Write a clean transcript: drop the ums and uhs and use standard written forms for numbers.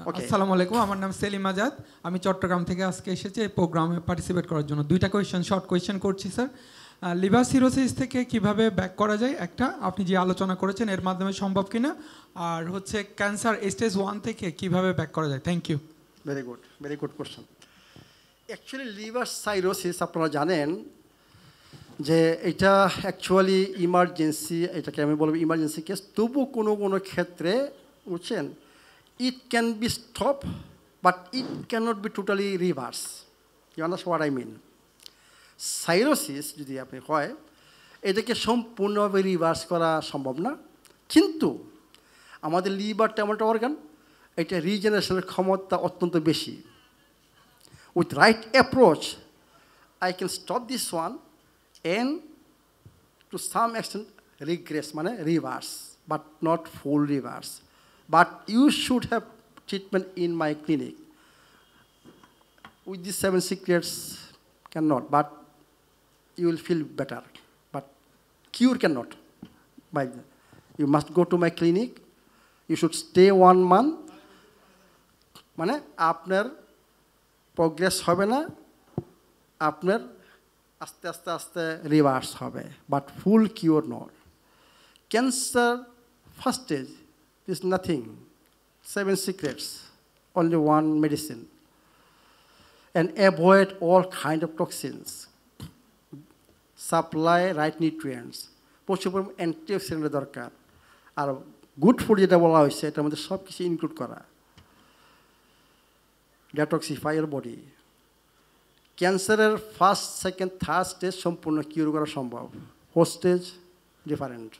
ওকে আসসালামু আলাইকুম, আমার নাম সেলিম আজাদ, আমি চট্টগ্রাম থেকে আজকে এসেছি এই প্রোগ্রামে পার্টিসিপেট করার জন্য। দুইটা কোয়েশ্চেন, শর্ট কোয়েশ্চেন করছি স্যার। লিভার সিরোসিস থেকে কিভাবে ব্যাক করা যায়, একটা আপনি যে আলোচনা করেছেন এর মাধ্যমে সম্ভব কিনা, আর হচ্ছে ক্যান্সার স্টেজ 1 থেকে কিভাবে ব্যাক করা যায়। Thank you. Very good question. Actually liver cirrhosis আপনারা জানেন যে এটা অ্যাকচুয়ালি ইমার্জেন্সি, এটাকে আমি বলবো ইমার্জেন্সি কেস। তবু কোনো কোনো ক্ষেত্রে বুঝছেন it can be stop but it cannot be totally reverse. You understand what I mean? Cirrhosis যদি আপনি হয় এটাকে সম্পূর্ণভাবে রিভার্স করা সম্ভব না, কিন্তু আমাদের লিভারটা এমন একটা অর্গান, এটা রিজেনারেশনের ক্ষমতা অত্যন্ত বেশি। With right approach I can stop this one and to some extent regress মানে reverse but not full reverse. But you should have treatment in my clinic. With these 7 secrets cannot, but you will feel better. But cure cannot. You must go to my clinic. You should stay 1 month. মানে আপনার progress হবে না, আপনার আস্তে আস্তে আস্তে reverse হবে, but full cure not. Cancer first stage is nothing, 7 secrets, only 1 medicine, and avoid all kind of toxins, supply right nutrients, প্রচুর পরিমাণ অ্যান্টিঅক্সিডেন্টের দরকার। আর গুড ফুড যেটা বলা হয়েছে এটার মধ্যে সব কিছু ইনক্লুড করা, ডেটক্সিফাই ইয়ার বডি। ক্যান্সারের ফার্স্ট, সেকেন্ড, থার্ড স্টেজ সম্পূর্ণ কিউর করা সম্ভব, 4th স্টেজ ডিফারেন্ট।